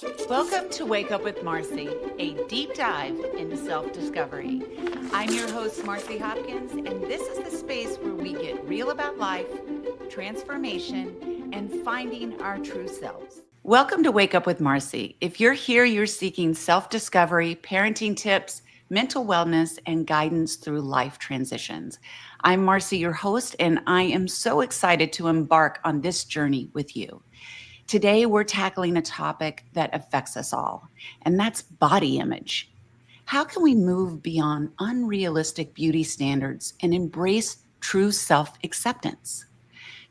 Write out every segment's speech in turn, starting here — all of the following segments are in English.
Welcome to Wake Up with Marci, a deep dive into self-discovery. I'm your host, Marci Hopkins, and this is the space where we get real about life, transformation, and finding our true selves. Welcome to Wake Up with Marci. If you're here, you're seeking self-discovery, parenting tips, mental wellness, and guidance through life transitions. I'm Marci, your host, and I am so excited to embark on this journey with you. Today, we're tackling a topic that affects us all, and that's body image. How can we move beyond unrealistic beauty standards and embrace true self acceptance?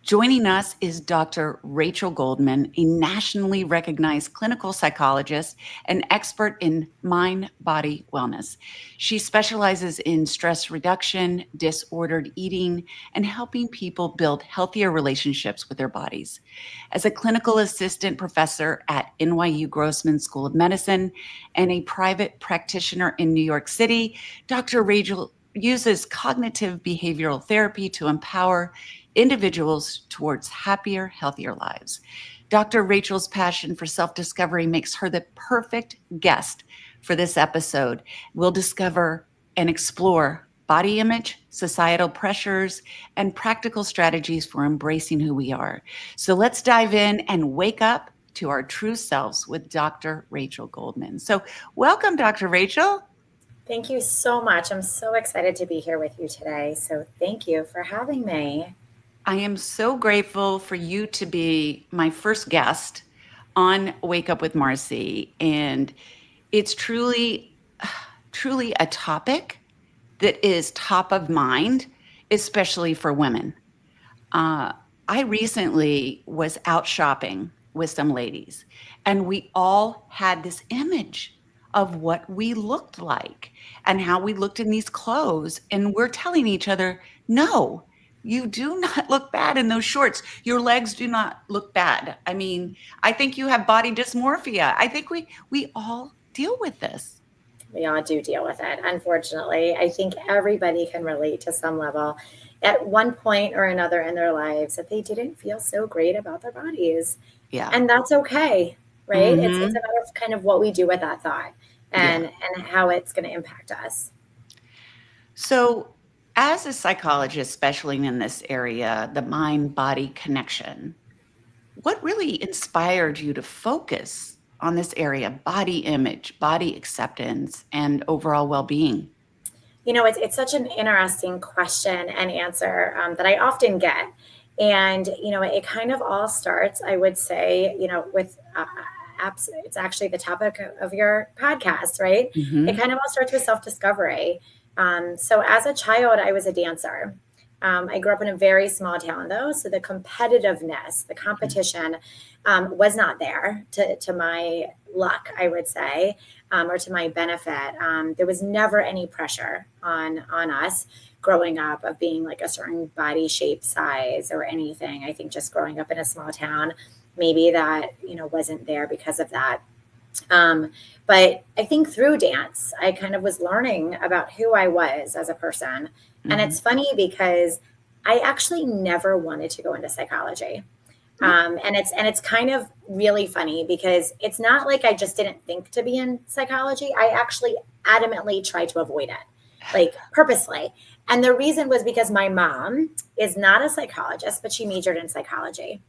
Joining us is Dr. Rachel Goldman, a nationally recognized clinical psychologist and expert in mind body wellness. She specializes in stress reduction, disordered eating, and helping people build healthier relationships with their bodies. As a clinical assistant professor at NYU Grossman School of Medicine and a private practitioner in New York City, Dr. Rachel uses cognitive behavioral therapy to empower individuals towards happier, healthier lives. Dr. Rachel's passion for self discovery makes her the perfect guest for this episode. We'll discover and explore body image, societal pressures, and practical strategies for embracing who we are. So let's dive in and wake up to our true selves with Dr. Rachel Goldman. So, welcome, Dr. Rachel. Thank you so much. I'm so excited to be here with you today. So thank you for having me. I am so grateful for you to be my first guest on Wake Up with Marci. And it's truly a topic that is top of mind, especially for women. I recently was out shopping with some ladies, and we all had this image of what we looked like and how we looked in these clothes. And we're telling each other, no, you do not look bad in those shorts. Your legs do not look bad. I mean, I think you have body dysmorphia. I think we all deal with this. We all do deal with it, unfortunately. I think everybody can relate to some level at one point or another in their lives that they didn't feel so great about their bodies. Yeah. And that's okay, right? It's Hmm. a matter of kind of what we do with that thought Yeah. and how it's going to impact us. So, as a psychologist, especially in this area, the mind body connection, what really inspired you to focus on this area, body image, body acceptance, and overall well being? It's such an interesting question and answer that I often get. And, it kind of all starts, I would say, with apps. It's actually the topic of your podcast, right? It Hmm. kind of all starts with self discovery. So as a child, I was a dancer. I grew up in a very small town, though, so the competitiveness, the competition was not there to my luck, I would say, or to my benefit. There was never any pressure on us growing up of being like a certain body shape, size, or anything. I think just growing up in a small town, maybe that wasn't there because of that. Um, but I think through dance, I kind of was learning about who I was as a person. And Hmm. it's funny because I actually never wanted to go into psychology. And it's kind of really funny because it's not like I just didn't think to be in psychology. I actually adamantly tried to avoid it, like purposely. And the reason was because my mom is not a psychologist, but she majored in psychology.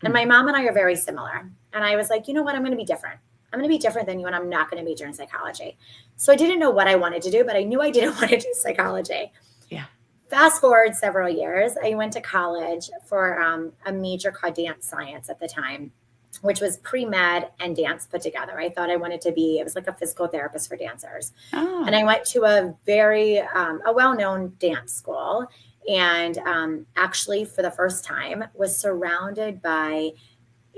And my mom and I are very similar. And I was like, you know what? I'm going to be different. I'm going to be different than you, and I'm not going to major in psychology. So I didn't know what I wanted to do, but I knew I didn't want to do psychology. Yeah. Fast forward several years, I went to college for a major called dance science at the time, which was pre-med and dance put together. I thought I wanted to be, it was like a physical therapist for dancers. And Oh. I went to a well-known dance school, and actually for the first time was surrounded by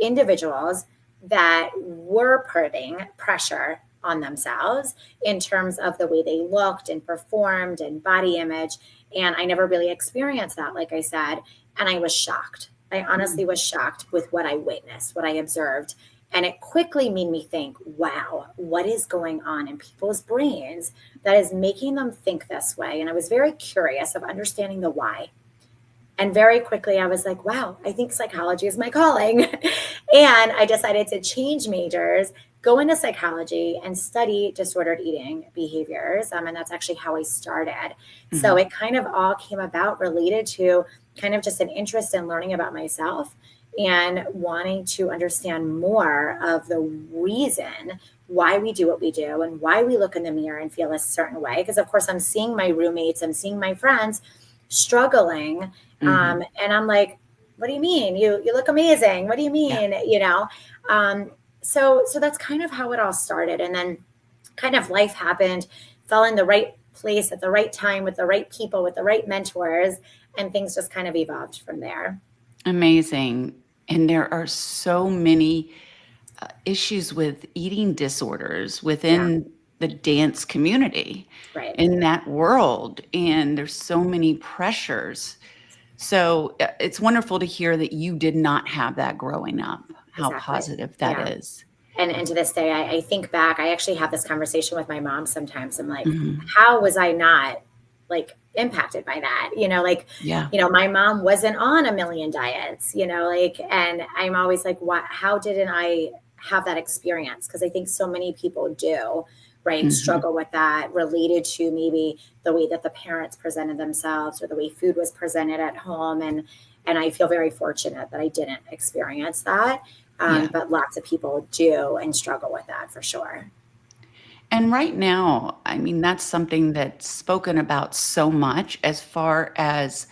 individuals that were putting pressure on themselves in terms of the way they looked and performed and body image. And I never really experienced that, like I said. And I was shocked. I honestly was shocked with what I witnessed, what I observed. And it quickly made me think, wow, what is going on in people's brains that is making them think this way? And I was very curious of understanding the why. And very quickly, I was like, wow, I think psychology is my calling. And I decided to change majors go into psychology and study disordered eating behaviors. And that's actually how I started. So Mhm. it kind of all came about related to kind of just an interest in learning about myself and wanting to understand more of the reason why we do what we do and why we look in the mirror and feel a certain way. Because, of course, I'm seeing my roommates, I'm seeing my friends struggling. Mhm. And I'm like, what do you mean? You look amazing. What do you Yeah. mean? You know? So that's kind of how it all started. And then kind of life happened, fell in the right place at the right time with the right people, with the right mentors, and things just kind of evolved from there. Amazing. And there are so many issues with eating disorders Yeah, within the dance community right. in that world. And there's so many pressures. So it's wonderful to hear that you did not have that growing up, how Exactly. positive that Yeah. is. And to this day, I think back, I actually have this conversation with my mom sometimes. I'm like, Mhm. how was I not like impacted by that? Yeah. My mom wasn't on a million diets, and I'm always like, what, how didn't I have that experience? Because I think so many people do, right? Mhm. Struggle with that related to maybe the way that the parents presented themselves or the way food was presented at home. And I feel very fortunate that I didn't experience that. Yeah. But lots of people do and struggle with that for sure. And right now, I mean, that's something that's spoken about so much as far as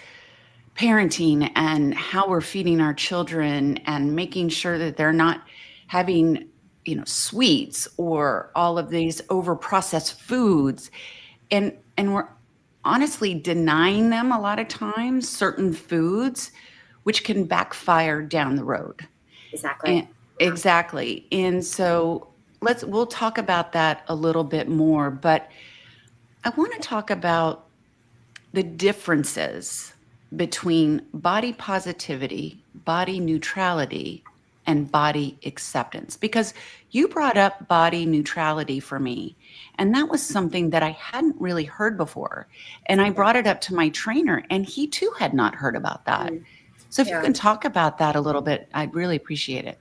parenting and how we're feeding our children and making sure that they're not having, sweets or all of these over processed foods. And we're honestly denying them a lot of times certain foods, which can backfire down the road. Exactly. And exactly. And so we'll talk about that a little bit more, but I want to talk about the differences between body positivity, body neutrality, and body acceptance. Because you brought up body neutrality for me, and that was something that I hadn't really heard before. And I Yeah. brought it up to my trainer, and he too had not heard about that. Mm, So if you yeah. can talk about that a little bit, I'd really appreciate it.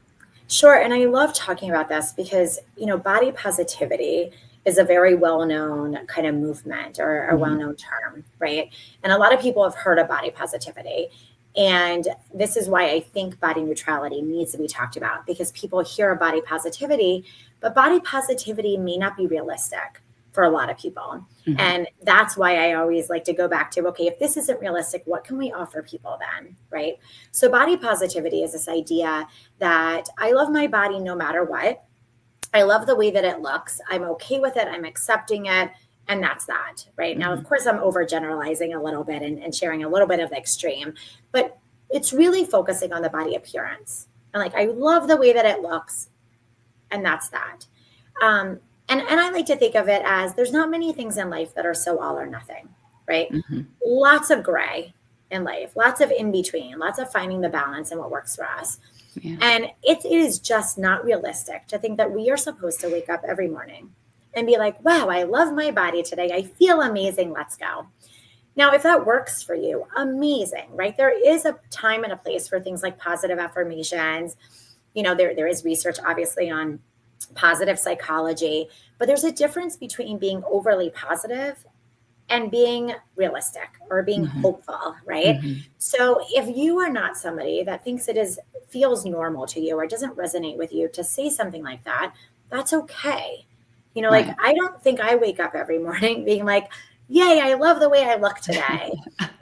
Sure. And I love talking about this because, body positivity is a very well known kind of movement or a well Mhm. known term, right? And a lot of people have heard of body positivity. And this is why I think body neutrality needs to be talked about because people hear of body positivity, but body positivity may not be realistic for a lot of people. Mhm. And that's why I always like to go back to okay, if this isn't realistic, what can we offer people then? Right. So, body positivity is this idea that I love my body no matter what. I love the way that it looks. I'm okay with it. I'm accepting it. And that's that. Right. Now, of Mhm. course, I'm overgeneralizing a little bit and sharing a little bit of the extreme, but it's really focusing on the body appearance. And like, I love the way that it looks. And that's that. Um, and I like to think of it as there's not many things in life that are so all or nothing, right? Mhm. Lots of gray in life, lots of in between, lots of finding the balance and what works for us. Yeah. And it is just not realistic to think that we are supposed to wake up every morning and be like, wow, I love my body today. I feel amazing. Let's go. Now, if that works for you, amazing, right? There is a time and a place for things like positive affirmations. There is research obviously on positive psychology, but there's a difference between being overly positive and being realistic or being Mhm. hopeful, right? Mhm. So if you are not somebody that thinks it is feels normal to you or doesn't resonate with you to say something like that, that's okay. Like Right. I don't think I wake up every morning being like, "Yay, I love the way I look today."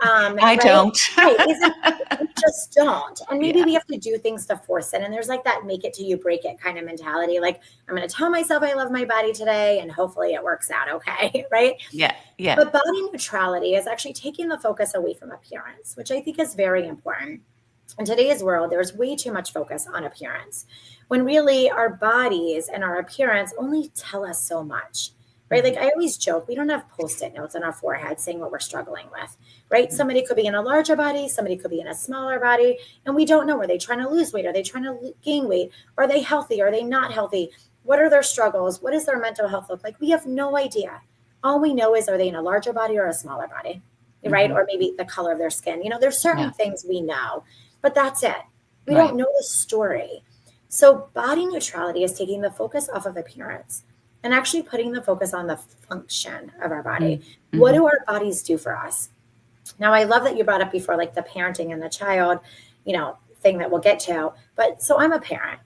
I Right? don't. Right? Isn't we just don't. And maybe Yeah. we have to do things to force it. And there's like that make it till you break it kind of mentality. Like I'm going to tell myself I love my body today and hopefully it works out okay, right? Yeah. Yeah. But body neutrality is actually taking the focus away from appearance, which I think is very important. In today's world, there's way too much focus on appearance when really our bodies and our appearance only tell us so much, right? Like Mhm. I always joke, we don't have post it notes on our forehead saying what we're struggling with, right? Mhm. Somebody could be in a larger body, somebody could be in a smaller body, and we don't know. Are they trying to lose weight? Are they trying to gain weight? Are they healthy? Are they not healthy? What are their struggles? What does their mental health look like? We have no idea. All we know is are they in a larger body or a smaller body, right? Mhm. Or maybe the color of their skin. There's certain Yeah. things we know, but that's it. We Right. don't know the story. So body neutrality is taking the focus off of appearance and actually putting the focus on the function of our body. What Mm-hmm. do our bodies do for us? Now, I love that you brought up before, like the parenting and the child, thing that we'll get to. But so I'm a parent.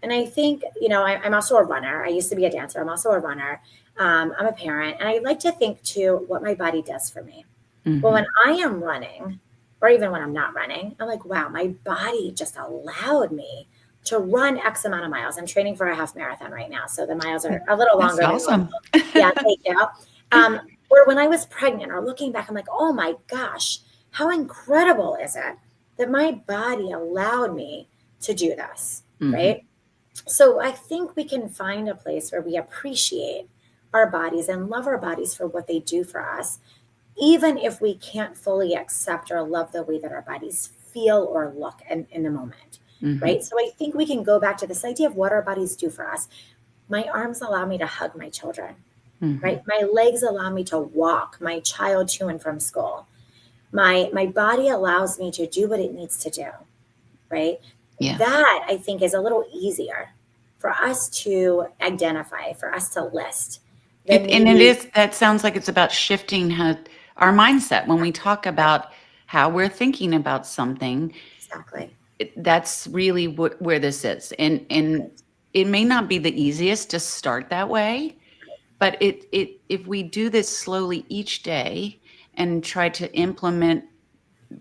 And I think, I'm also a runner. I used to be a dancer. I'm also a runner. I'm a parent. And I like to think too what my body does for me. Well, Mm-hmm. when I am running, or even when I'm not running, I'm like, wow, my body just allowed me to run X amount of miles. I'm training for a half marathon right now. So the miles are a little That's longer than normal. awesome. Yeah, thank you. Or when I was pregnant or looking back, I'm like, oh my gosh, how incredible is it that my body allowed me to do this, Mm-hmm. right? So I think we can find a place where we appreciate our bodies and love our bodies for what they do for us, even if we can't fully accept or love the way that our bodies feel or look in the moment, Mm-hmm. right? So I think we can go back to this idea of what our bodies do for us. My arms allow me to hug my children, Mm-hmm. right? My legs allow me to walk my child to and from school. My body allows me to do what it needs to do, right? Yeah. That I think is a little easier for us to identify, for us to list than And it maybe is, that sounds like it's about shifting our mindset when we talk right, about how we're thinking about something. exactly. That's really where this is. And Right, it may not be the easiest to start that way, but if we do this slowly each day and try to implement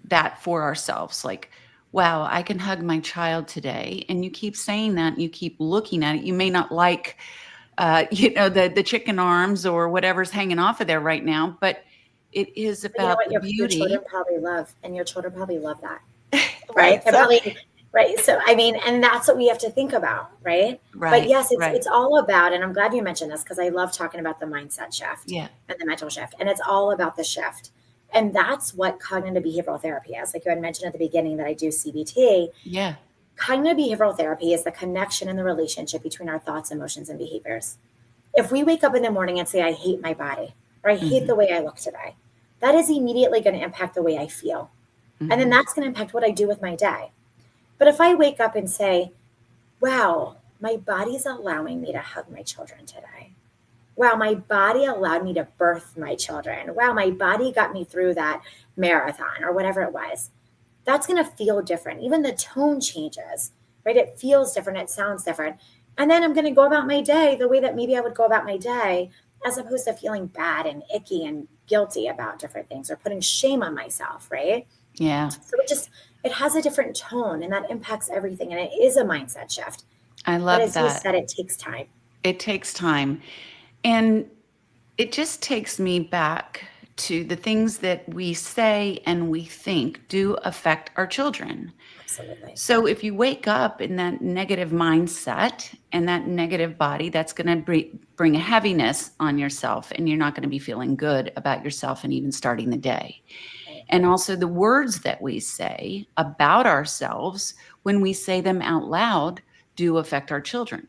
that for ourselves, like, wow, I can hug my child today, and you keep saying that, and you keep looking at it. You may not like the chicken arms or whatever's hanging off of there right now, but it is but you know about what? the Your children beauty. probably love, and your children probably love that, right? Right. They're So probably right. So I mean, and that's what we have to think about, right? But right, yes, it's right. it's all about, and I'm glad you mentioned this because I love talking about the mindset shift Yeah. and the mental shift, and it's all about the shift. And that's what cognitive behavioral therapy is. Like you had mentioned at the beginning that I do CBT. Yeah. Cognitive behavioral therapy is the connection and the relationship between our thoughts, emotions, and behaviors. If we wake up in the morning and say, I hate my body, or I hate Hmm. the way I look today, that is immediately going to impact the way I feel. And then Hmm. that's going to impact what I do with my day. But if I wake up and say, wow, my body's allowing me to hug my children today. Wow, my body allowed me to birth my children. Wow, my body got me through that marathon or whatever it was. That's going to feel different. Even the tone changes, right? It feels different. It sounds different. And then I'm going to go about my day the way that maybe I would go about my day, as opposed to feeling bad and icky and guilty about different things or putting shame on myself, right? Yeah. So it has a different tone and that impacts everything. And it is a mindset shift. I But love as you that. said, it takes time. It takes time. And it just takes me back to the things that we say and we think do affect our children. Absolutely. So if you wake up in that negative mindset and that negative body, that's going to bring a heaviness on yourself, and you're not going to be feeling good about yourself and even starting the day. Right. And also the words that we say about ourselves when we say them out loud do affect our children.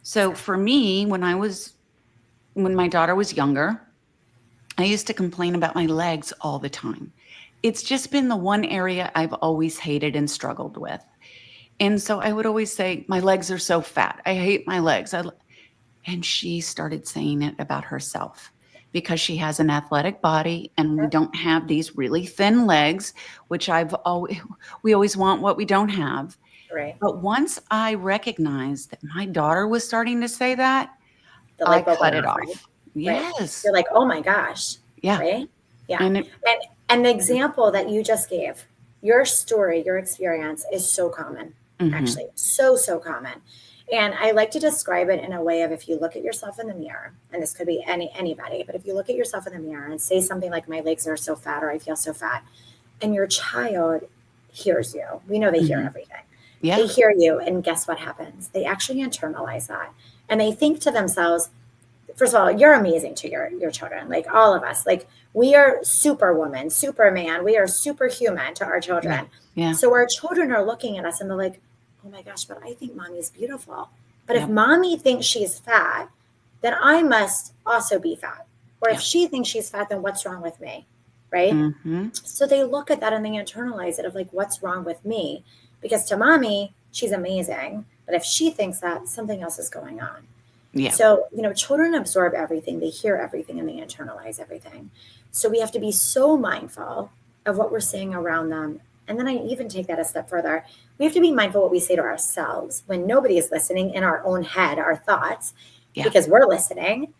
So Exactly. for me, when my daughter was younger, I used to complain about my legs all the time. It's just been the one area I've always hated and struggled with. And so I would always say, my legs are so fat. I hate my legs. And she started saying it about herself because she has an athletic body and we Yep. don't have these really thin legs, which we always want what we don't have. Right. But once I recognized that my daughter was starting to say that, The I light bulb cut went it off, right? off. Right. Yes. You're like, oh my gosh. Yeah. Right. Yeah. And it, And and the example that you just gave, your story, your experience is so common, mhm. actually. So common. And I like to describe it in a way of if you look at yourself in the mirror, and this could be anybody, but if you look at yourself in the mirror and say something like my legs are so fat or I feel so fat, and your child hears you. We know they hear Mhm. everything. They Yeah. hear you, and guess what happens? They actually internalize that. And they think to themselves, first of all, you're amazing to your children, like all of us. Like we are superwoman, superman, we are superhuman to our Yeah. children. Yeah. So our children are looking at us and they're like, oh my gosh, but I think mommy's beautiful. But if Yep. mommy thinks she's fat, then I must also be fat. Or if Yep. she thinks she's fat, then what's wrong with me? Right? Mhm. So they look at that and they internalize it of like, what's wrong with me? Because to mommy, she's amazing. But if she thinks that, something else is going on. Yeah. So, children absorb everything, they hear everything, and they internalize everything. So we have to be so mindful of what we're saying around them. And then I even take that a step further. We have to be mindful what we say to ourselves when nobody is listening in our own head, our thoughts, Yeah. because we're listening.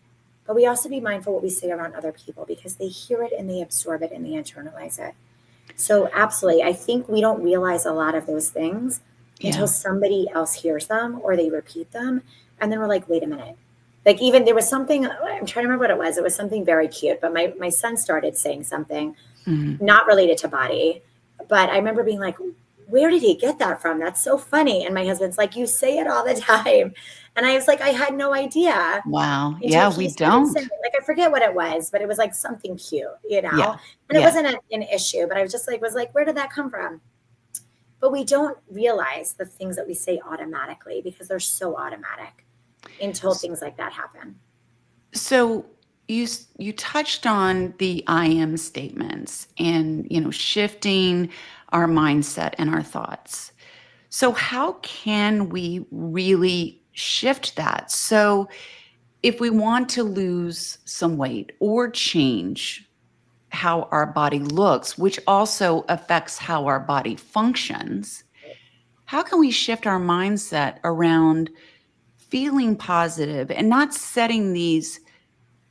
But we also be mindful what we say around other people because they hear it and they absorb it and they internalize it. So absolutely, I think we don't realize a lot of those things until Yeah. somebody else hears them or they repeat them. And then we're like, wait a minute. Like even there was something, I'm trying to remember what it was. It was something very cute, but my son started saying something not related to body. But I remember being like, where did he get that from? That's so funny. And my husband's like, you say it all the time. And I was like, I had no idea Wow. until Yeah, he we started saying don't. it. Like I forget what it was, but it was like something cute, Yeah. And it Yeah. wasn't an issue, but I was just like, where did that come from? But we don't realize the things that we say automatically because they're so automatic until things like that happen. So you touched on the I am statements and shifting our mindset and our thoughts. So how can we really shift that? So if we want to lose some weight or change how our body looks, which also affects how our body functions, how can we shift our mindset around feeling positive and not setting these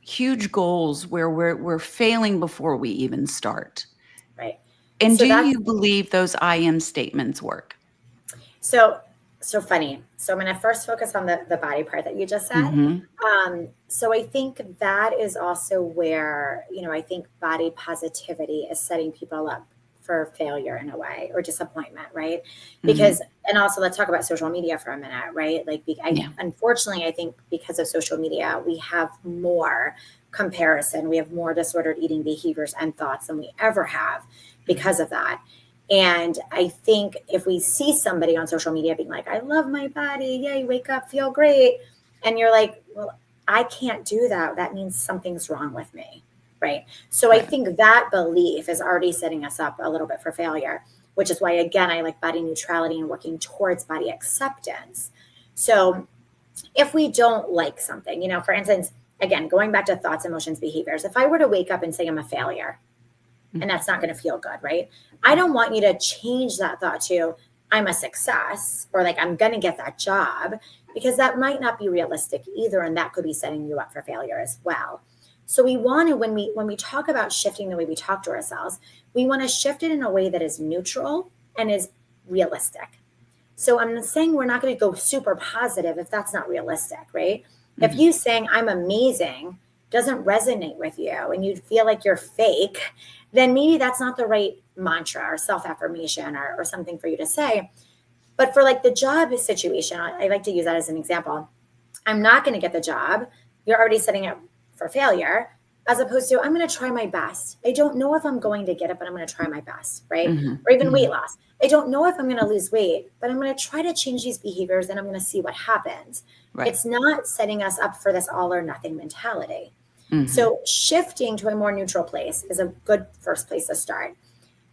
huge goals where we're failing before we even start? Right. And So do that's you believe those I am statements work? so so funny. So I'm going to first focus on the body part that you just said. Mhm. So I think that is also where, I think body positivity is setting people up for failure in a way or disappointment, right? Mhm. Because, and also let's talk about social media for a minute, right? Like, Yeah. unfortunately, I think because of social media, we have more comparison, we have more disordered eating behaviors and thoughts than we ever have Mhm. because of that. And I think if we see somebody on social media being like, I love my body, yeah, you wake up, feel great. And you're like, well, I can't do that. That means something's wrong with me. Right. So I Right. think that belief is already setting us up a little bit for failure, which is why, again, I like body neutrality and working towards body acceptance. So if we don't like something, for instance, again, going back to thoughts, emotions, behaviors, if I were to wake up and say I'm a failure, and Mhm. that's not going to feel good, right? I Right. don't want you to change that thought to I'm a success or like I'm going to get that job because that might not be realistic either, and that could be setting you up for failure as well. So we want to when we talk about shifting the way we talk to ourselves, we want to shift it in a way that is neutral and is realistic. So I'm saying we're not going to go super positive if that's not realistic, right? If Mhm. you saying I'm amazing doesn't resonate with you and you feel like you're fake, then maybe that's not the right mantra or self affirmation or something for you to say. But for like the job situation, I like to use that as an example. I'm not going to get the job. You're already setting up for failure, as opposed to I'm going to try my best. I don't know if I'm going to get it, but I'm going to try my best, right? Mhm. Or even weight Mhm. loss. I don't know if I'm going to lose weight, but I'm going to try to change these behaviors and I'm going to see what happens. Right. It's not setting us up for this all or nothing mentality. Mhm. So shifting to a more neutral place is a good first place to start.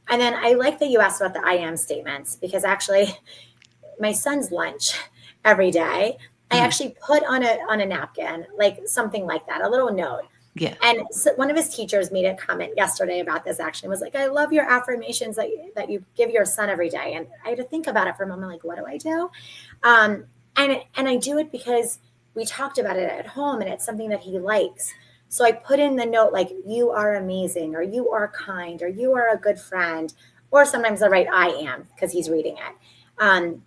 And then I like that you asked about the I am statements because actually my son's lunch every day, I Uh-huh. actually put on a napkin, like something like that, a little note. Yeah. And so one of his teachers made a comment yesterday about this actually was like, I love your affirmations that you give your son every day. And I had to think about it for a moment, like, what do I do? Um, and I do it because we talked about it at home and it's something that he likes. So I put in the note like, you are amazing, or you are kind, or you are a good friend, or sometimes I write I am because he's reading it.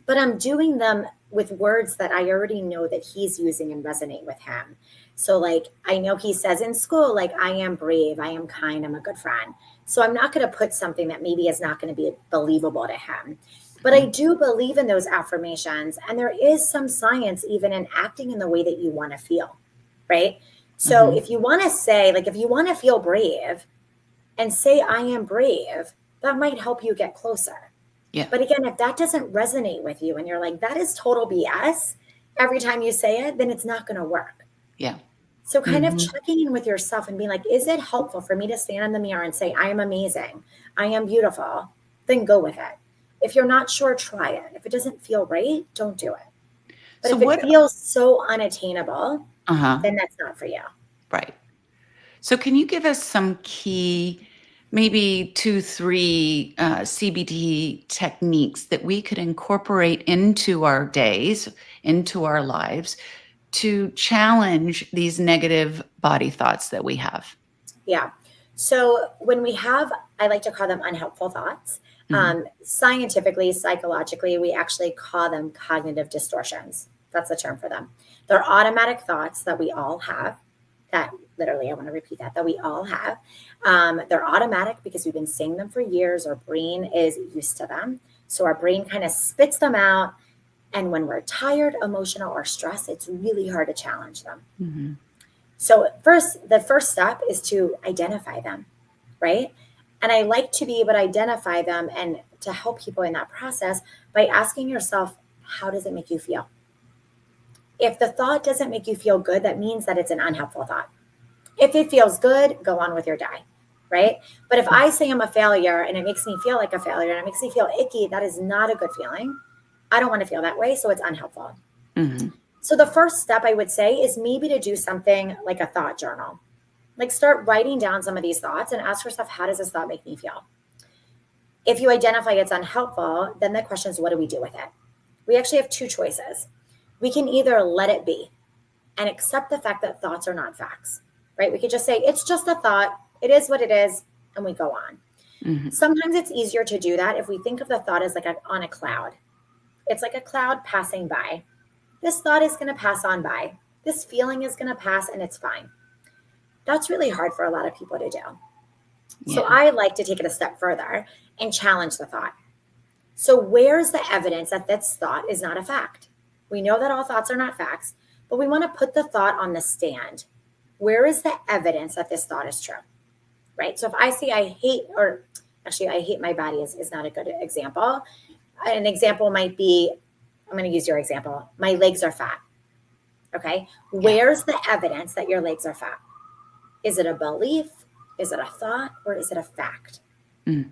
But I'm doing them with words that I already know that he's using and resonate with him. So, like, I know he says in school, like, I am brave, I am kind, I'm a good friend. So, I'm not going to put something that maybe is not going to be believable to him. But I Mhm. do believe in those affirmations. And there is some science even in acting in the way that you want to feel, right? So, Mhm. if you want to say, like, if you want to feel brave and say, I am brave, that might help you get closer. Yeah. But again, if that doesn't resonate with you and you're like, that is total BS every time you say it, then it's not going to work. Yeah. So, kind of Mhm. checking in with yourself and being like, is it helpful for me to stand in the mirror and say, I am amazing, I am beautiful? Then go with it. If you're not sure, try it. If it doesn't feel right, don't do it. But So if it what, feels so unattainable, uh-huh, then that's not for you. right. So can you give us some key, maybe 2, 3 CBT techniques that we could incorporate into our days, into our lives to challenge these negative body thoughts that we have? Yeah. So when we have, I like to call them unhelpful thoughts. Mhm. Scientifically, psychologically, we actually call them cognitive distortions. That's the term for them. They're automatic thoughts that we all have. That literally, I want to repeat that we all have. They're automatic because we've been saying them for years. Our brain is used to them. So our brain kind of spits them out. And when we're tired, emotional, or stressed, it's really hard to challenge them. Mhm. So the first step is to identify them, right? And I like to be able to identify them and to help people in that process by asking yourself, how does it make you feel? If the thought doesn't make you feel good, that means that it's an unhelpful thought. If it feels good, go on with your day, right? But if I say I'm a failure and it makes me feel like a failure and it makes me feel icky, that is not a good feeling. I don't want to feel that way, so it's unhelpful. Mhm. So the first step I would say is maybe to do something like a thought journal. Like start writing down some of these thoughts and ask yourself, how does this thought make me feel? If you identify it's unhelpful, then the question is, what do we do with it? We actually have two choices. We can either let it be and accept the fact that thoughts are not facts, right? We could just say, it's just a thought. It is what it is. And we go on. Mhm. Sometimes it's easier to do that if we think of the thought as like on a cloud. It's like a cloud passing by. This thought is going to pass on by. This feeling is going to pass and it's fine. That's really hard for a lot of people to do. So Yeah. I like to take it a step further and challenge the thought. So where's the evidence that this thought is not a fact? We know that all thoughts are not facts, but we want to put the thought on the stand. Where is the evidence that this thought is true? Right? So if I say I hate, or actually I hate my body is not a good example. An example might be, I'm going to use your example. My legs are fat. Okay. Yeah. Where's the evidence that your legs are fat? Is it a belief? Is it a thought? Or is it a fact? Mm.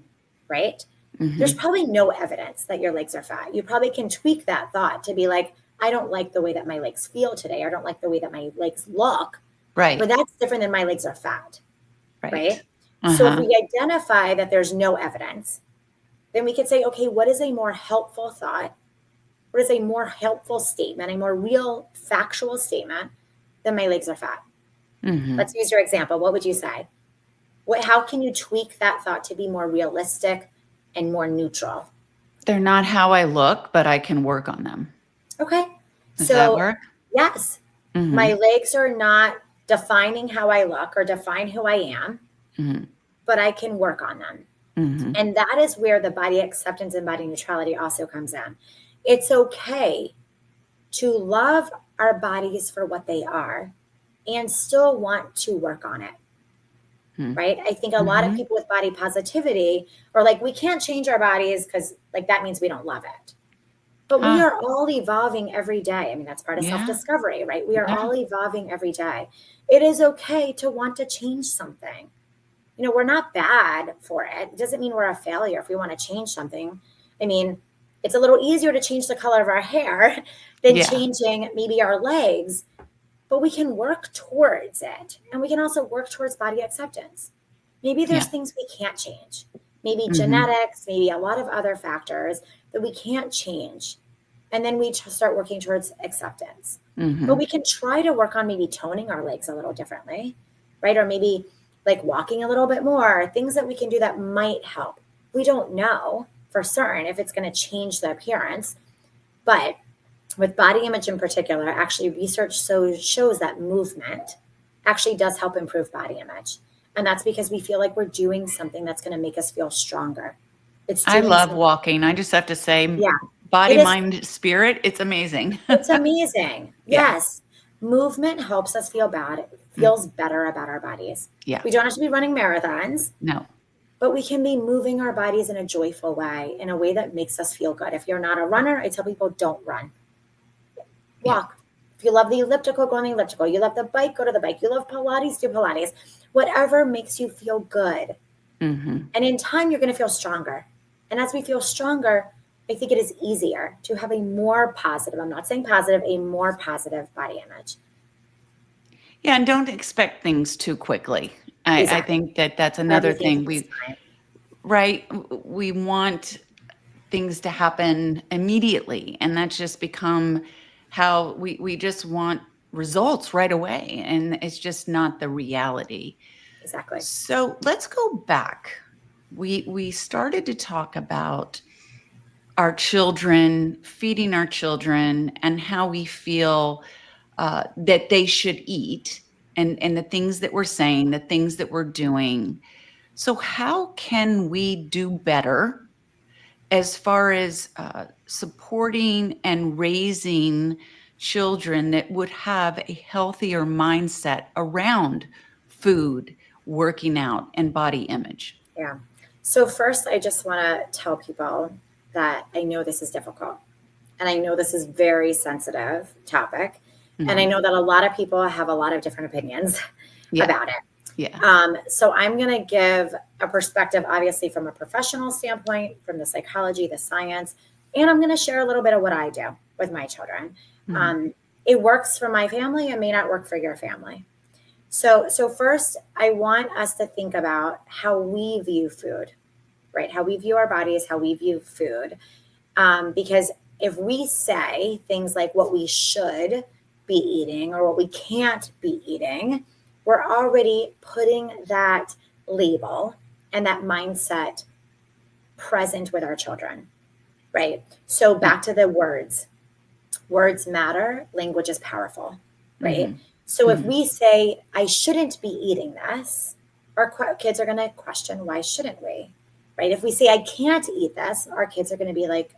Right? There's Mhm. probably no evidence that your legs are fat. You probably can tweak that thought to be like, I don't like the way that my legs feel today. I don't like the way that my legs look. Right. But that's different than my legs are fat. Right? Right. So if Uh-huh. we identify that there's no evidence, then we could say, okay, what is a more helpful thought? What is a more helpful statement, a more real factual statement than my legs are fat? Mhm. Let's use your example. What would you say? How can you tweak that thought to be more realistic and more neutral? They're not how I look, but I can work on them. Okay. Does that So, work? yes, my Mhm. legs are not defining how I look or define who I am, Mhm. but I can work on them. Mhm. And that is where the body acceptance and body neutrality also comes in. It's okay to love our bodies for what they are and still want to work on it. Mhm. Right? I think a lot of Mhm. people with body positivity are like, we can't change our bodies because like that means we don't love it. But we Huh. are all evolving every day. I mean, that's part of Yeah. self-discovery, right? We are Yeah. all evolving every day. It is okay to want to change something. We're not bad for it. It doesn't mean we're a failure if we want to change something. I mean, it's a little easier to change the color of our hair than Yeah. changing maybe our legs, but we can work towards it. And we can also work towards body acceptance. Maybe there's Yeah. things we can't change, maybe Mhm. genetics, maybe a lot of other factors that we can't change. And then we start working towards acceptance. But Mhm. we can try to work on maybe toning our legs a little differently, right? Or maybe like walking a little bit more, things that we can do that might help. We don't know for certain if it's going to change the appearance, but with body image in particular, actually research shows that movement actually does help improve body image. And that's because we feel like we're doing something that's going to make us feel stronger. It's I doing love something. walking. I just have to say, Yeah, it body, is. mind, spirit, it's amazing. It's amazing. Yeah. Yes. Movement helps us feel bad, Mm. feels better about our bodies. Yeah. We don't have to be running marathons, No. but we can be moving our bodies in a joyful way, in a way that makes us feel good. If you're not a runner, I tell people don't run. Yeah. Walk. If you love the elliptical, go on the elliptical. You love the bike, go to the bike. You love Pilates, do Pilates. Whatever makes you feel good. Mhm. And in time, you're going to feel stronger. And as we feel stronger, I think it is easier to have a more positive, I'm not saying positive, a more positive body image. Yeah, and don't expect things too quickly. I Exactly. think that that's another Everything thing. takes time. Right, we want things to happen immediately, and that's just become how we just want results right away, and it's just not the reality. Exactly. So let's go back. We started to talk about our children, feeding our children, and how we feel that they should eat, and the things that we're saying, the things that we're doing. So how can we do better as far as supporting and raising children that would have a healthier mindset around food, working out, and body image? Yeah. So first, I just want to tell people that I know this is difficult, and I know this is very sensitive topic, and I Mhm. know that a lot of people have a lot of different opinions Yeah, about it. yeah. So I'm going to give a perspective, obviously, from a professional standpoint, from the psychology, the science, and I'm going to share a little bit of what I do with my children. Mhm. Um, it works for my family. It may not work for your family. So first, I want us to think about how we view food, right? How we view our bodies, how we view food. Because if we say things like what we should be eating or what we can't be eating, we're already putting that label and that mindset present with our children, right? So Yeah. back to the words. Words matter, language is powerful, right? Mhm. So if Mhm. we say, I shouldn't be eating this, our kids are going to question, why shouldn't we? Right? If we say, I can't eat this, our kids are going to be like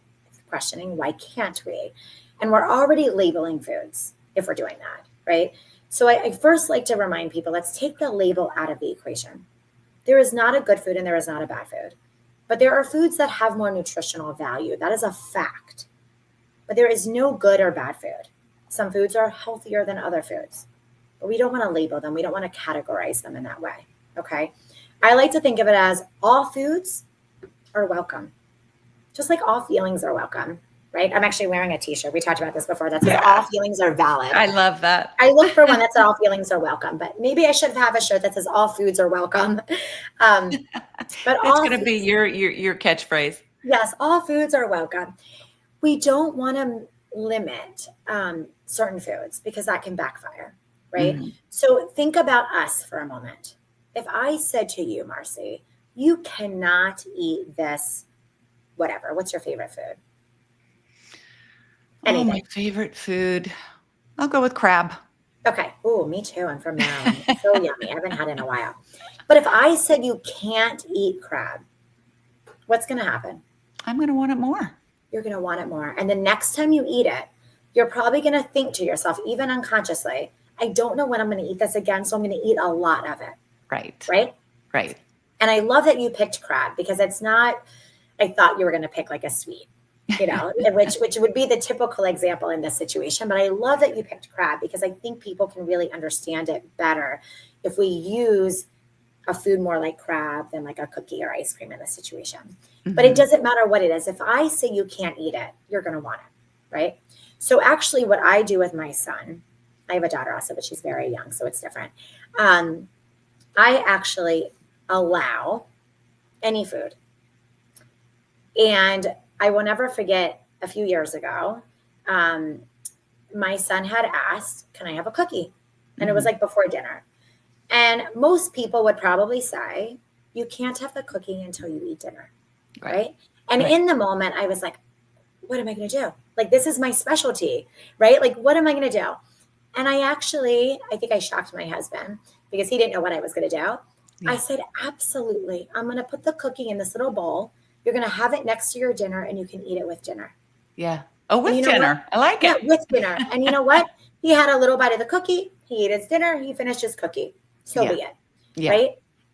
questioning, why can't we? And we're already labeling foods if we're doing that, right? So I first like to remind people, let's take the label out of the equation. There is not a good food and there is not a bad food, but there are foods that have more nutritional value. That is a fact. But there is no good or bad food. Some foods are healthier than other foods, but we don't want to label them. We don't want to categorize them in that way. Okay. I like to think of it as all foods are welcome, just like all feelings are welcome, right? I'm actually wearing a t shirt. We talked about this before that says all Yeah, feelings are valid. I love that. I look for one that said all feelings are welcome, but maybe I should have a shirt that says all foods are welcome. Um, but That's all gonna be foods, your catchphrase. yes, all foods are welcome. We don't want to limit certain foods because that can backfire, right? Mhm. So think about us for a moment. If I said to you, Marci, you cannot eat this, whatever, what's your favorite food? Oh, my Anything. favorite food. I'll go with crab. Okay. Oh, me too. I'm from Maryland. It's so yummy. I haven't had it in a while. But if I said you can't eat crab, what's going to happen? I'm gonna want it more. You're going to want it more. And the next time you eat it, you're probably going to think to yourself, even unconsciously, I don't know when I'm going to eat this again, so I'm going to eat a lot of it, Right, right? right. And I love that you picked crab because it's not, I thought you were going to pick like a sweet, which would be the typical example in this situation. But I love that you picked crab because I think people can really understand it better if we use a food more like crab than like a cookie or ice cream in this situation. But it Mhm. doesn't matter what it is. If I say you can't eat it, you're going to want it, right? So actually, what I do with my son, I have a daughter also, but she's very young, so it's different. Um, I actually allow any food. And I will never forget a few years ago, um, my son had asked, can I have a cookie? And it was Mhm. like before dinner. And most people would probably say, you can't have the cookie until you eat dinner, Right, right? And right. in the moment, I was like, what am I going to do? Like, this is my specialty, right? Like, what am I going to do? And I think I shocked my husband because he didn't know what I was going to do. I Yeah, said, absolutely. I'm going to put the cookie in this little bowl. You're going to have it next to your dinner and you can eat it with dinner. yeah. Oh, And you with know what? dinner. I like Yeah, it. with dinner. And you know what? He had a little bite of the cookie. He ate his dinner. He finished his cookie. So Yeah, be it. yeah. Right.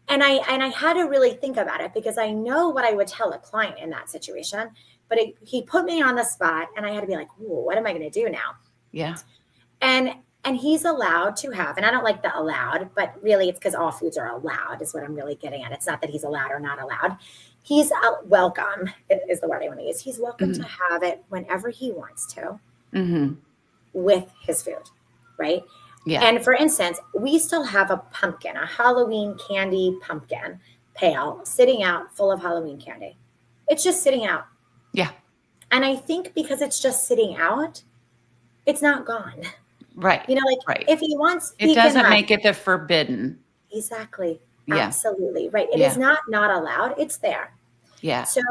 And I had to really think about it because I know what I would tell a client in that situation. But he put me on the spot and I had to be like, ooh, what am I going to do now? Yeah. And and he's allowed to have, and I don't like the allowed, but really it's because all foods are allowed, is what I'm really getting at. It's not that he's allowed or not allowed. he's welcome is the word I want to use. He's welcome to Mm-hmm. have it whenever he wants to Mm-hmm. with his food, right? Yeah. And for instance, we still have a pumpkin, a Halloween candy pumpkin pail sitting out full of Halloween candy. It's just sitting out. Yeah. And I think because it's just sitting out, it's not gone. Right. Like Right. if he wants, It he can doesn't have. make it the forbidden. Exactly. Yeah. Absolutely. Right. It is Yeah. not allowed. It's there. Yeah. So,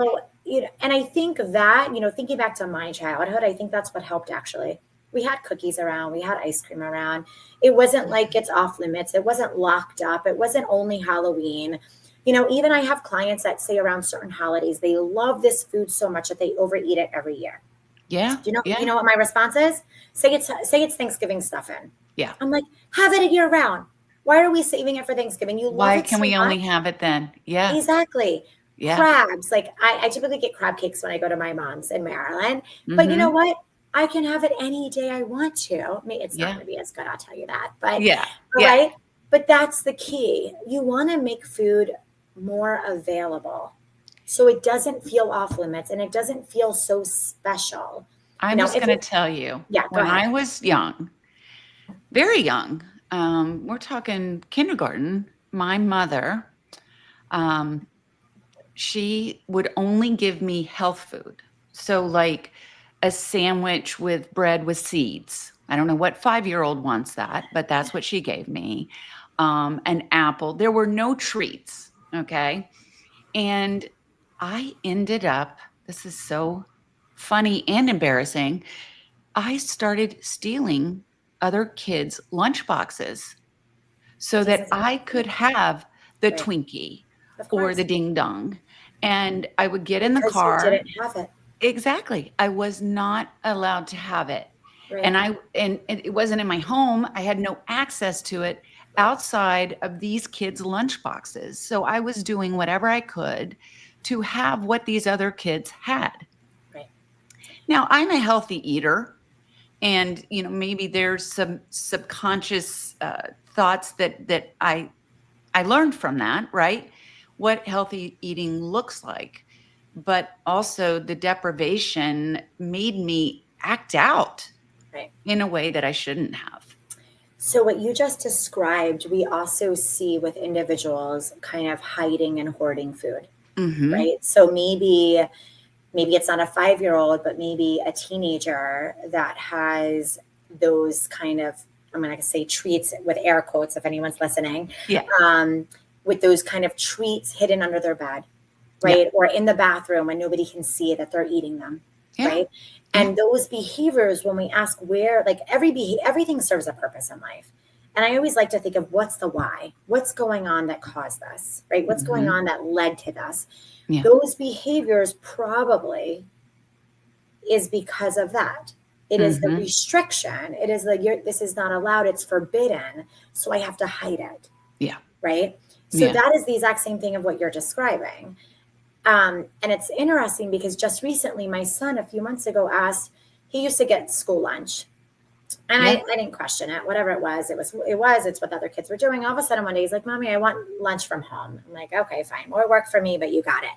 and I think that, thinking back to my childhood, I think that's what helped actually. We had cookies around, we had ice cream around. It wasn't like it's off limits. It wasn't locked up. It wasn't only Halloween. Even I have clients that say around certain holidays, they love this food so much that they overeat it every year. Yeah. Do you Yeah. know what my response is? Say it's Thanksgiving stuffing. Yeah. I'm like, have it a year round. Why are we saving it for Thanksgiving? You love Why it can so we only much. have it then? Yeah. Exactly. Yeah. Crabs. Like I typically get crab cakes when I go to my mom's in Maryland. But you know Mm-hmm. what? I can have it any day I want to. I mean, it's not Yeah. going to be as good, I'll tell you that. But Yeah. Yeah. right. But that's the key. You want to make food more available so it doesn't feel off limits and it doesn't feel so special. I'm just If going to it, tell you, yeah, go when ahead. I was young, very young, we're talking kindergarten, my mother, um, she would only give me health food. So, like a sandwich with bread with seeds. I don't know what 5-year-old wants that, but that's what she gave me. An apple. There were no treats. Okay. And I ended up, this is so funny and embarrassing. I started stealing other kids' lunch boxes so Just that as I could have the right. Twinkie Of or the course. ding dong. And I would get in the Because you car. didn't have it. Exactly. I was not allowed to have it. Right. And it wasn't in my home. I had no access to it outside of these kids' lunch boxes. So I was doing whatever I could to have what these other kids had. Right. Now, I'm a healthy eater, and maybe there's some subconscious thoughts that I learned from that, right? What healthy eating looks like. But also the deprivation made me act out Right. in a way that I shouldn't have. So, what you just described, we also see with individuals kind of hiding and hoarding food, Mm-hmm. right? So, maybe it's not a 5-year old, but maybe a teenager that has those kind of, I'm going to say treats with air quotes if anyone's listening, Yeah. um, with those kind of treats hidden under their bed, Yeah. right? Or in the bathroom and nobody can see that they're eating them, Yeah. right? Yeah. And those behaviors, when we ask where, like everything serves a purpose in life. And I always like to think of what's the why, what's going on that caused this, right? What's going Mm-hmm. on that led to this? Yeah. Those behaviors probably is because of that. It is the Mm-hmm. restriction. It is like this is not allowed. It's forbidden. So I have to hide it, Yeah. right? So Yeah. that is the exact same thing of what you're describing. And it's interesting because just recently, my son a few months ago asked. He used to get school lunch, and Yeah. I didn't question it. Whatever it was. It's what the other kids were doing. All of a sudden one day he's like, "Mommy, I want lunch from home." I'm like, "Okay, fine, more work for me, but you got it."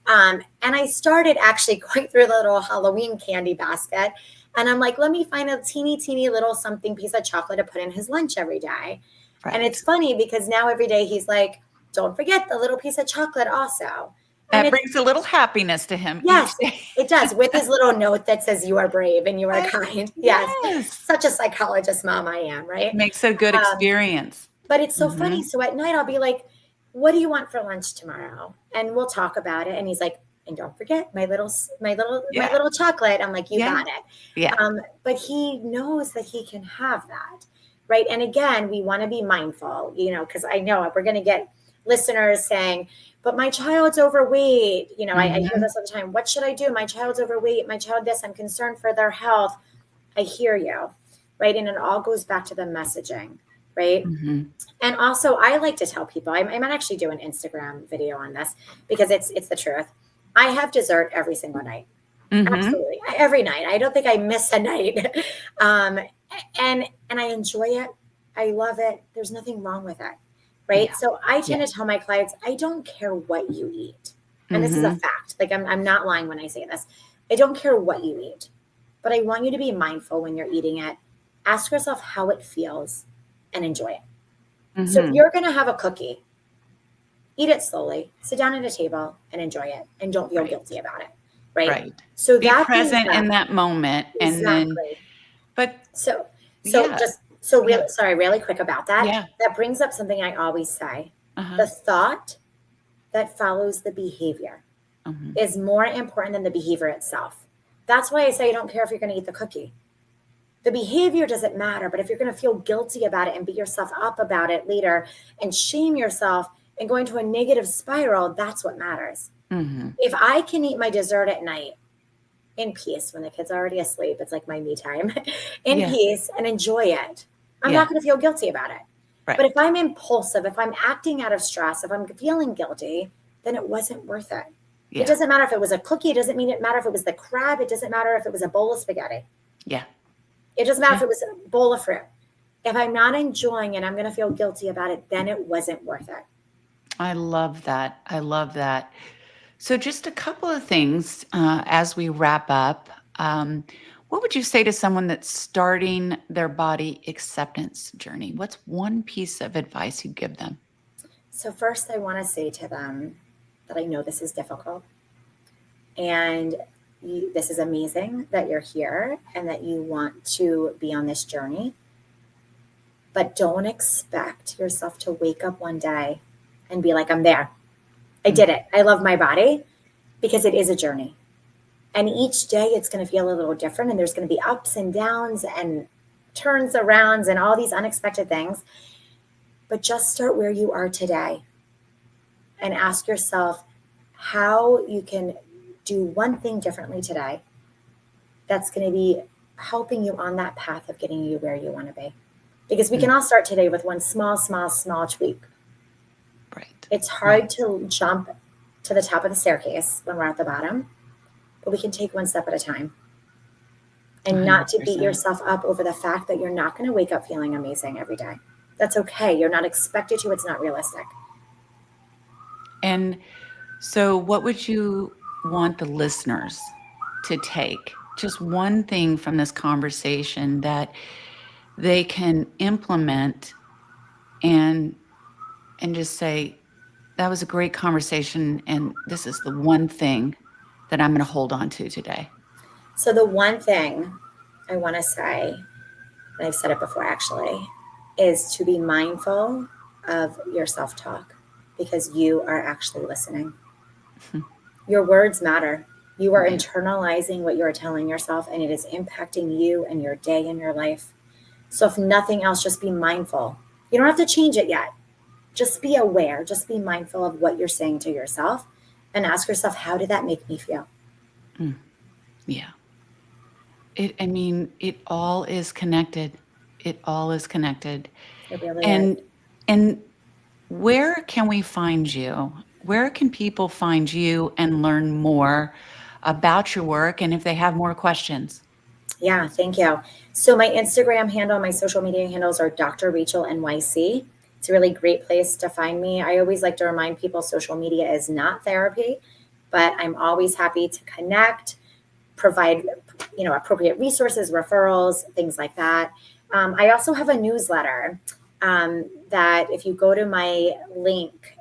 And I started actually going through the little Halloween candy basket. And I'm like, let me find a teeny little something piece of chocolate to put in his lunch every day. And Right. it's funny because now every day he's like, don't forget the little piece of chocolate also. And That it's, brings a little happiness to him each yes, day. it does, with his little note that says, you are brave and you are I- kind. Yes. yes. Such a psychologist mom I am, right? Makes a good Um, experience. But it's so Mm-hmm. funny. So at night I'll be like, what do you want for lunch tomorrow? And we'll talk about it. And he's like, and don't forget my Yeah. little chocolate. I'm like, you Yeah. got it. Yeah. But he knows that he can have that. Right. And again, we want to be mindful, because I know we're going to get listeners saying, but my child's overweight. I hear Mm-hmm. this all the time. What should I do? My child's overweight. My child this. I'm concerned for their health. I hear you. Right. And it all goes back to the messaging. Right. Mm-hmm. And also, I like to tell people, I might actually do an Instagram video on this because it's the truth. I have dessert every single night. Mm-hmm. Absolutely. Every night. I don't think I miss a night. um, and I enjoy it. I love it. There's nothing wrong with it. Right. Yeah. So I tend Yeah. to tell my clients, I don't care what you eat. And this is a Mm-hmm. fact. Like I'm not lying when I say this. I don't care what you eat, but I want you to be mindful when you're eating it. Ask yourself how it feels and enjoy it. So if Mm-hmm. you're going to have a cookie, eat it slowly, sit down at a table and enjoy it and don't feel Right. guilty about it. Right. Right. So Be that being present said, in that moment. And then, exactly. but So, so yeah, just so yeah, really, sorry, really quick about that. yeah. That brings up something I always say. Uh-huh. The thought that follows the behavior Mm-hmm. is more important than the behavior itself. That's why I say I don't care if you're going to eat the cookie. The behavior doesn't matter, but if you're going to feel guilty about it and beat yourself up about it later and shame yourself and go into a negative spiral, that's what matters. Mm-hmm. If I can eat my dessert at night in peace when the kids are already asleep, it's like my me time, in Yeah. peace and enjoy it, I'm Yeah. not going to feel guilty about it. But if Right. I'm impulsive, if I'm acting out of stress, if I'm feeling guilty, then it wasn't worth it. It Yeah. doesn't matter if it was a cookie. It doesn't matter if it was the crab. It doesn't matter if it was a bowl of spaghetti. Yeah. It doesn't matter Yeah. if it was a bowl of fruit. If I'm not enjoying it, I'm going to feel guilty about it. Then it wasn't worth it. I love that. I love that. So, just a couple of things as we wrap up. Um, what would you say to someone that's starting their body acceptance journey? What's one piece of advice you give them? So, first, I want to say to them that I know this is difficult and this is amazing that you're here and that you want to be on this journey. But don't expect yourself to wake up one day and be like, I'm there. I Mm. did it. I love my body, because it is a journey. And each day it's going to feel a little different. And there's going to be ups and downs and turns arounds and all these unexpected things. But just start where you are today and ask yourself how you can do one thing differently today that's going to be helping you on that path of getting you where you want to be. Because we can Mm. all start today with one small tweak. Right. It's Right. hard to jump to the top of the staircase when we're at the bottom, but we can take one step at a time. And not to beat 100%. yourself up over the fact that you're not going to wake up feeling amazing every day. That's okay. You're not expected to. It's not realistic. And so, what would you want the listeners to take? Just one thing from this conversation that they can implement and just say, that was a great conversation, and this is the one thing that I'm going to hold on to today. So, the one thing I want to say, and I've said it before actually, is to be mindful of your self talk, because you are actually listening. Your words matter. You are Yeah. internalizing what you're telling yourself, and it is impacting you and your day and your life. So, if nothing else, just be mindful. You don't have to change it yet. Just be aware. Just be mindful of what you're saying to yourself and ask yourself, how did that make me feel? Mm. Yeah. I mean, it all is connected. It all is connected. It really is. And, and where can we find you? Where can people find you and learn more about your work? And if they have more questions? Yeah, thank you. So, my Instagram handle, my social media handles are Dr. Rachel NYC. It's a really great place to find me. I always like to remind people social media is not therapy, but I'm always happy to connect, provide appropriate resources, referrals, things like that. I also have a newsletter that if you go to my link,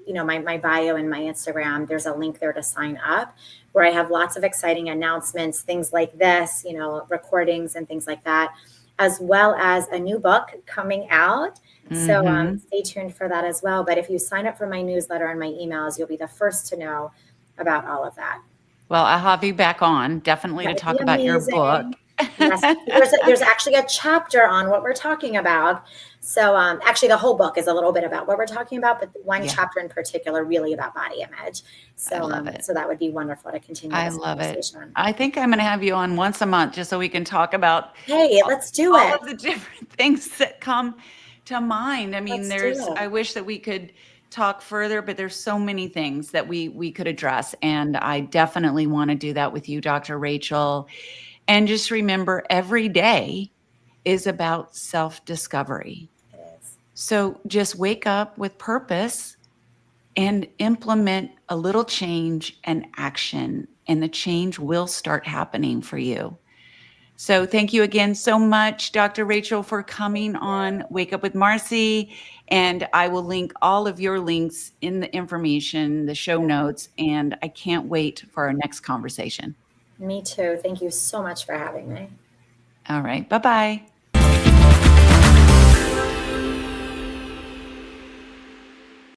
my bio and my Instagram, there's a link there to sign up, where I have lots of exciting announcements, things like this, recordings and things like that, as well as a new book coming out. So Mm-hmm. stay tuned for that as well. But if you sign up for my newsletter and my emails, you'll be the first to know about all of that. Well, I'll have you back on definitely That to would be talk about your book. amazing. Yes, there's actually a chapter on what we're talking about. So actually, the whole book is a little bit about what we're talking about, but one Yeah, chapter in particular really about body image. I So love it. so that would be wonderful to continue I this love it. conversation. I think I'm going to have you on once a month just so we can talk about Hey, a- let's do all it. of the different things that come to mind. I mean, Let's do it. I wish that we could talk further, but there's so many things that we could address. And I definitely want to do that with you, Dr. Rachel. And just remember, every day is about self-discovery. It is. So just wake up with purpose and implement a little change and action, and the change will start happening for you. So thank you again so much, Dr. Rachel, for coming on Wake Up with Marci. And I will link all of your links in the information, the show notes, and I can't wait for our next conversation. Me too. Thank you so much for having me. All right. Bye-bye.